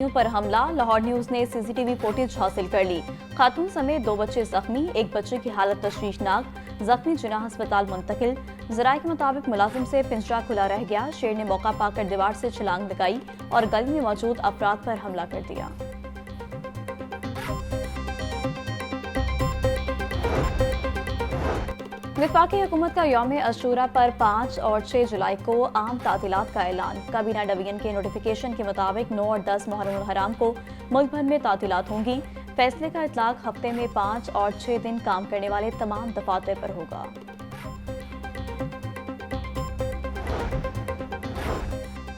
पर हमला। लाहौर न्यूज ने सीसीटीवी फुटेज हासिल कर ली। खातून समेत 2 बच्चे जख्मी, एक बच्चे की हालत तशवीशनाक, जख्मी जिन्ना अस्पताल मुंतकिल। जराये के मुताबिक मुलाजिम से पिंजरा खुला रह गया। शेर ने मौका पाकर दीवार से छलांग लगाई और गली में मौजूद अफराद पर हमला कर दिया। वफाकी हुकूमत का यौम अशूरा पर 5 और 6 जुलाई को आम तातीलात का ऐलान। काबीना डिवीजन के नोटिफिकेशन के मुताबिक 9 और 10 मुहर्रम हराम को मुल्क भर में तातीलात होंगी। फैसले का इतलाक हफ्ते में 5 और 6 दिन काम करने वाले तमाम दफातर पर होगा।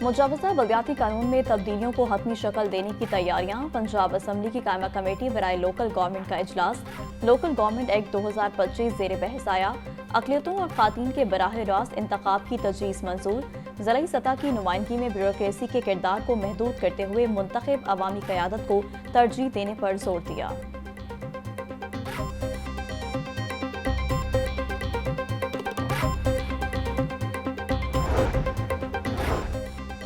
मुजावजा बलदियाती कानून में तब्दीलियों को हतमी शक्ल देने की तैयारियां। पंजाब असम्बली की कायमा कमेटी बराए लोकल गवर्नमेंट का इजलास। लोकल गवर्नमेंट एक्ट 2025 जेर बहस आया। अकलियतों और खातन के बराह रास्त इंतखाब की तजवीज़ मंजूर। ज़िलाई सतह की नुमाइंदगी में ब्यूरोक्रेसी के किरदार को महदूद करते हुए मुंतखब अवामी क़यादत को तरजीह देने पर जोर दिया।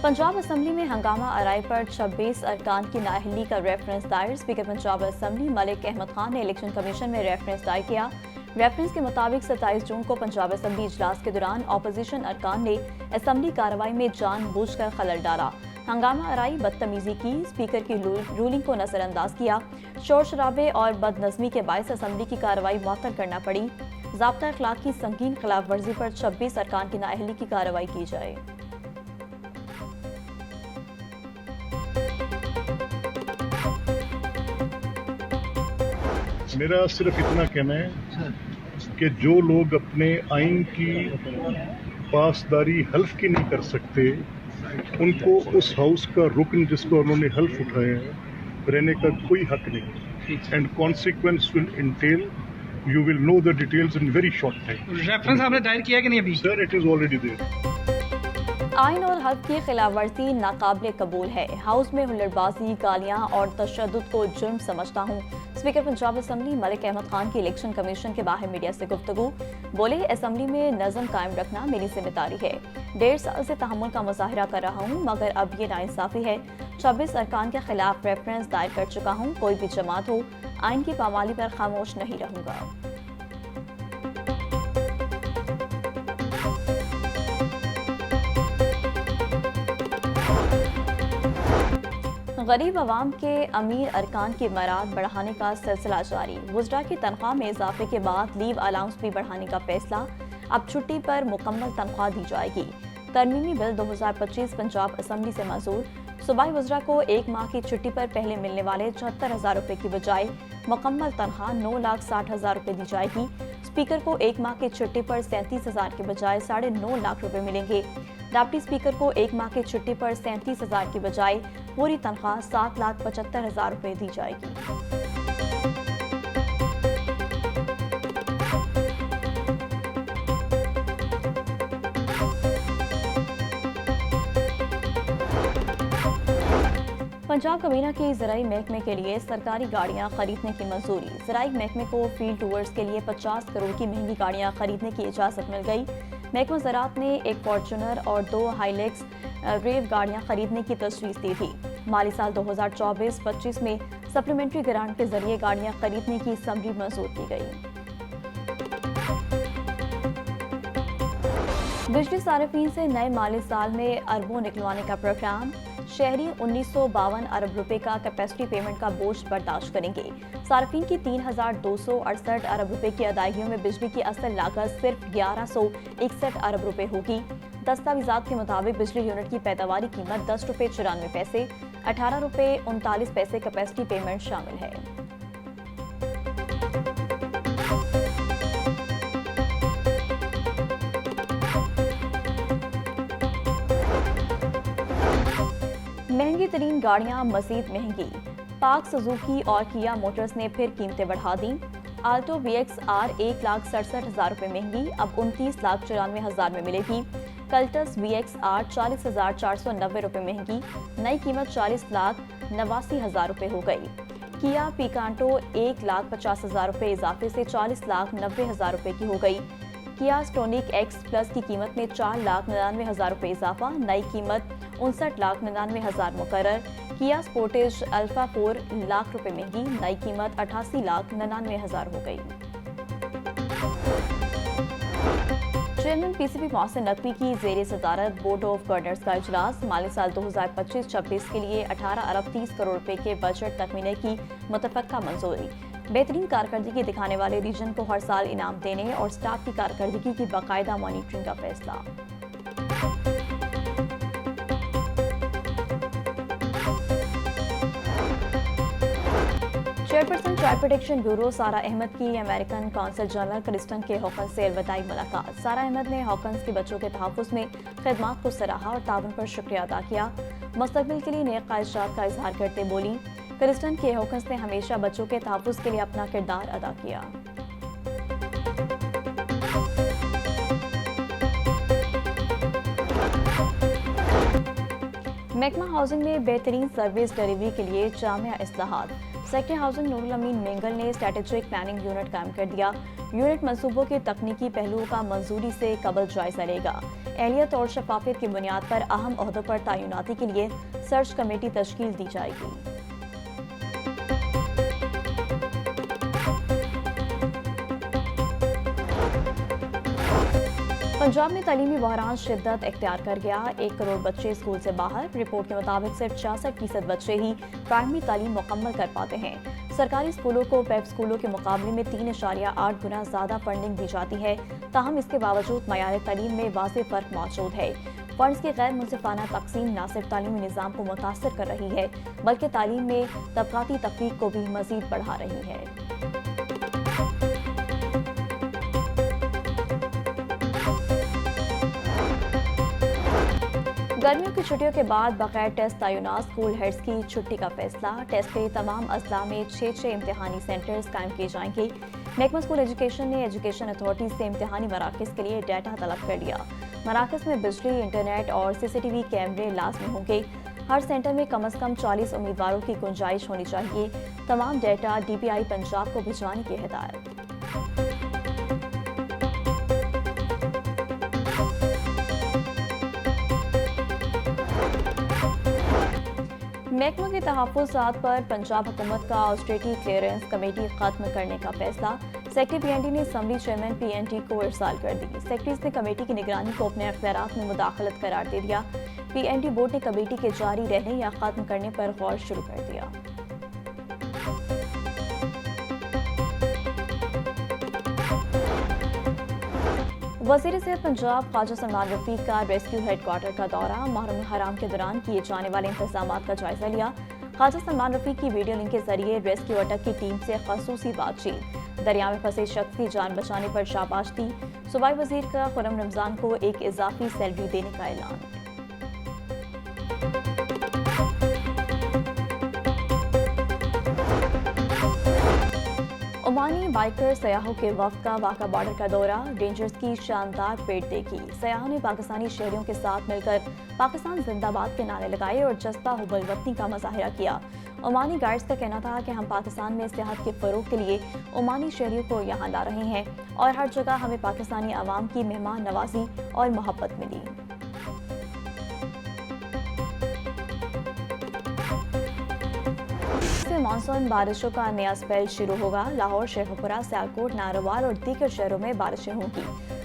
पंजाब असम्बली में हंगामा आराई पर 26 अरकान की नाअहली का रेफरेंस दायर। स्पीकर पंजाब असम्बली मलिक अहमद खान ने इलेक्शन कमीशन में रेफरेंस दायर किया। रेफरेंस के मुताबिक 27 जून को पंजाब असम्बली इजलास के दौरान अपोजिशन अरकान ने असम्बली कार्रवाई में जानबूझकर खलल डाला, हंगामा आराई, बदतमीजी की, स्पीकर की रूलिंग को नजरअंदाज किया। शोर शराबे और बदनज़मी के बायस असम्बली की कार्रवाई मुअत्तल करना पड़ी। ज़ाब्ता अखलाक की संगीन खिलाफ वर्जी पर 26 अरकान की नाअहली की कार्रवाई की जाए। मेरा सिर्फ इतना कहना है कि जो लोग अपने आइन की पासदारी हल्फ की नहीं कर सकते, उनको उस हाउस का रुकन जिसको उन्होंने हल्फ उठाया है रहने का कोई हक नहीं। And consequence will entail, you will know the details in very short time. Reference आपने दायर किया कि नहीं अभी? Sir, it is already there. आइन और हक की खिलाफवर्जी नाकाबिल कबूल है। हाउस में हुल्लड़बाजी, गालियां और तशद्दुद को जुर्म समझता हूँ। स्पीकर पंजाब असम्बली मलिक अहमद खान की इलेक्शन कमीशन के बाहर मीडिया से गुफ्तगू। बोले, असम्बली में नज़म कायम रखना मेरी जिम्मेदारी है। 1.5 साल से तहम्मुल का मुजाहिरा कर रहा हूँ, मगर अब ये नाइंसाफी है। 26 अरकान के खिलाफ रेफरेंस दायर कर चुका हूँ। कोई भी जमात हो, आइन की पामाली पर खामोश नहीं रहूँगा। गरीब अवाम के अमीर अरकान की मराद बढ़ाने का सिलसिला जारी। वुज़रा की तनख्वाह में इजाफे के बाद लीव अलाउंस भी बढ़ाने का फैसला। अब छुट्टी पर मुकम्मल तनख्वाह दी जाएगी। तरमीमी बिल 2025 पंजाब असम्बली से मंजूर। सूबाई वुज़रा को 1 माह की छुट्टी पर पहले मिलने वाले 74,000 रुपये की बजाय मुकम्मल तनख्वाह 9,60,000 रुपये दी जाएगी। स्पीकर को 1 माह की छुट्टी पर 37,000 के बजाय 9.5 लाख रुपये मिलेंगे। डिप्टी स्पीकर को 1 माह की छुट्टी पर 37,000 की बजाय पूरी तनख्वाह 7,75,000 रुपये दी जाएगी। पंजाब काबीना के ज़राई महकमे के लिए सरकारी गाड़ियां खरीदने की मंजूरी। ज़राई महकमे को फील्ड टूर्स के लिए 50 करोड़ की महंगी गाड़ियां खरीदने की इजाज़त मिल गई। महकमा ज़राअत ने 1 फॉर्चूनर और 2 हाईलेक्स रेव गाड़ियां खरीदने की तजवीज़ दी थी। माली साल 2024-25 में सप्लीमेंट्री ग्रांट के जरिए गाड़ियां खरीदने की समरी मंजूर की गई। बिजली सार्फिन से नए माली साल में अरबों निकलवाने का प्रोग्राम। शहरी 1952 अरब रुपए का कैपेसिटी पेमेंट का बोझ बर्दाश्त करेंगे। सार्फिन की 3,268 अरब रुपए की अदायगियों में बिजली की असल लागत सिर्फ 1161 अरब रुपए होगी। दस्तावेजात के मुताबिक बिजली यूनिट की पैदावारी कीमत 10 रुपए 94 पैसे, 18 रुपए 39 पैसे कैपेसिटी पेमेंट शामिल है। महंगी तरीन गाड़ियां मजीद महंगी। पाक सुजुकी और किया मोटर्स ने फिर कीमतें बढ़ा दी। आल्टो VXR 1,67,000 रुपये महंगी, अब 29,94,000 में मिलेगी। कल्टस VXR 40,490 रुपये महंगी, नई कीमत 40,89,000 रुपये हो गई। किया पिकांटो 1,50,000 रुपये इजाफे से 40,90,000 रुपये की हो गई। किया स्टोनिक एक्स प्लस की कीमत में 4,99,000 रुपये इजाफा, नई कीमत 59,99,000 मुकर्रर। किया स्पोर्टेज अल्फा 4 लाख रुपए महंगी, नई कीमत 88,99,000 हो गई। चेयरमैन पीसीबी मोहसिन नकवी की जेर सदारत बोर्ड ऑफ गवर्नर्स का इजलास, माली साल 2025-26 के लिए 18 अरब 30 करोड़ रुपए के बजट तखमीने की मुतफ़क्का मंजूरी। बेहतरीन कारकर्दगी दिखाने वाले रीजन को हर साल इनाम देने और स्टाफ की कारकर्दगी की बाकायदा मॉनिटरिंग का फैसला। चेयरपर्सन चाइल्ड प्रोटेक्शन ब्यूरो सारा अहमद की अमेरिकन कौंसल जनरल क्रिस्टन के हॉकन्स से अलविदाई मुलाकात। सारा अहमद ने हॉकन्स के बच्चों के तहफ़्फ़ुज़ में खिदमात को सराहा और ताउन पर शुक्रिया अदा किया। मुस्तक़बिल के लिए नेक ख्वाहिशात का इजहार करते बोली, क्रिस्टन के हॉकन्स ने हमेशा बच्चों के तहफ़्फ़ुज़ के लिए अपना किरदार अदा किया। महकमा हाउसिंग में बेहतरीन सर्विस डिलीवरी के लिए जामिया इस्लाहात। सेक्रेटरी हाउसिंग नूरुल अमीन मेंगल ने स्ट्रेटेजिक प्लानिंग यूनिट कायम कर दिया। यूनिट मंसूबों के तकनीकी पहलुओं का मंजूरी से कबल जायजा लेगा। एहलियत और शफाफियत की बुनियाद पर अहम ओहदों पर तैनाती के लिए सर्च कमेटी तश्कील दी जाएगी। पंजाब में तालीमी बहरान शिद्दत इख्तियार कर गया। 1 करोड़ बच्चे स्कूल से बाहर। रिपोर्ट के मुताबिक सिर्फ 66% बच्चे ही प्राइमरी तालीम मुकम्मल कर पाते हैं। सरकारी स्कूलों को पेप स्कूलों के मुकाबले में 3.8 गुना ज़्यादा फंडिंग दी जाती है। ताहम इसके बावजूद मयार तालीम में वाज़ेह फ़र्क मौजूद है। फंड्स की गैर मुनसिफाना तकसीम न सिर्फ तालीमी निज़ाम को मुतासर कर रही है, बल्कि तालीम में तबकाती तफरीक को भी मज़ीद बढ़ा रही है। गर्मियों की छुट्टियों के बाद बगैर टेस्ट तैनात स्कूल हेड्स की छुट्टी का फैसला। टेस्ट के तमाम अजला में 6 इम्तिहानी सेंटर्स कायम किए जाएंगे। महकमा स्कूल एजुकेशन ने एजुकेशन अथॉरिटी से इम्तिहानी मराकज़ के लिए डाटा तलब कर लिया। मराकज़ में बिजली, इंटरनेट और CCTV कैमरे लाजमी होंगे। हर सेंटर में कम अज़ कम 40 उम्मीदवारों की गुंजाइश होनी चाहिए। तमाम डाटा DPI पंजाब को भिजवाने की हिदायत। महकमा के तहफ़्फ़ुज़ात पर पंजाब हुकूमत का ऑस्टेरिटी क्लियरेंस कमेटी खत्म करने का फैसला। सेक्रेटरी PND ने असम्बली चेयरमैन PND को इरसाल कर दी। सेक्रेटरीज ने कमेटी की निगरानी को अपने अख्तियारात में मुदाखलत करार दे दिया। PND बोर्ड ने कमेटी के जारी रहने या खत्म करने पर गौर शुरू कर दिया। वज़ीर सेहत पंजाब ख्वाजा सलमान रफीक का रेस्क्यू हेडक्वार्टर का दौरा। मुहर्रम हराम के दौरान किए जाने वाले इंतजामात का जायजा लिया। ख्वाजा सलमान रफीक की वीडियो लिंक के जरिए रेस्क्यू अटक की टीम से खसूसी बातचीत। दरिया में फंसे शख्स की जान बचाने पर शाबाश दी। सूबाई वजीर का खुर्रम रमजान को एक इजाफी सैलरी देने का ऐलान। ओमानी बाइकर सयाहों के वफ्द का वाका बॉर्डर का दौरा। रेंजर्स की शानदार पेट देखी। सयाहों ने पाकिस्तानी शहरियों के साथ मिलकर पाकिस्तान जिंदाबाद के नारे लगाए और जज्बा हुब्बुल वतनी का मुजाहिरा किया। ओमानी गाइड्स का कहना था कि हम पाकिस्तान में सेहत के फरोग के लिए ओमानी शहरियों को यहाँ ला रहे हैं और हर जगह हमें पाकिस्तानी आवाम की मेहमान नवाजी और मोहब्बत मिली। मानसून बारिशों का नया स्पेल शुरू होगा। लाहौर, शेखुपुरा, सियालकोट, नारोवाल और दीगर शहरों में बारिशें होंगी।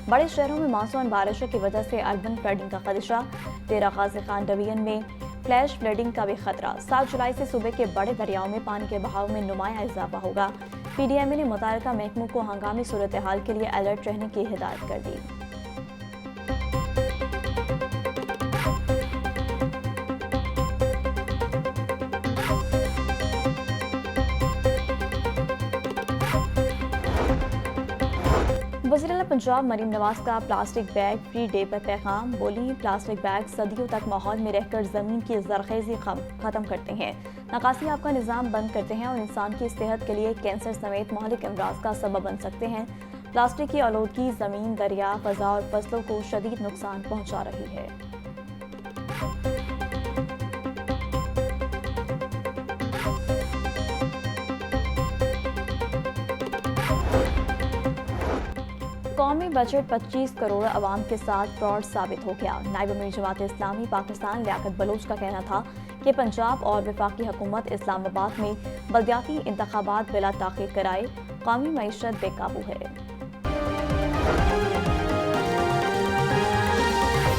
बड़े शहरों में मानसून बारिशों की वजह से अर्बन फ्लडिंग का खदशा। 13 गाजी खान डिवीजन में फ्लैश फ्लडिंग का भी खतरा। 7 जुलाई से सूबे के बड़े दरियाओं में पानी के बहाव में नुमाया इजाफा होगा। PDMA ने मुतल्लिका महकमों को हंगामी सूरत हाल के लिए अलर्ट रहने की हिदायत कर दी। वज़ीर आला पंजाब मरीम नवाज का प्लास्टिक बैग फ्री डे पर पैगाम। बोली, प्लास्टिक बैग सदियों तक माहौल में रहकर ज़मीन की ज़रख़ेज़ी ख़त्म करते हैं, नकासी आपका निज़ाम बंद करते हैं और इंसान की सेहत के लिए कैंसर समेत मुहलिक अमराज का सबब बन सकते हैं। प्लास्टिक की आलूदगी ज़मीन, दरिया, फ़ज़ा और फसलों को शदीद नुकसान पहुँचा रही है। कौमी बजट 25 करोड़ अवाम के साथ फ्रॉड साबित हो गया। नायब अमीर जमात इस्लामी पाकिस्तान लियाकत बलोच का कहना था कि पंजाब और वफाकी हुकूमत इस्लामाबाद में बलदियाती इंतखाबात बिला ताख़ीर कराए। कौमी मईशत बेकाबू है।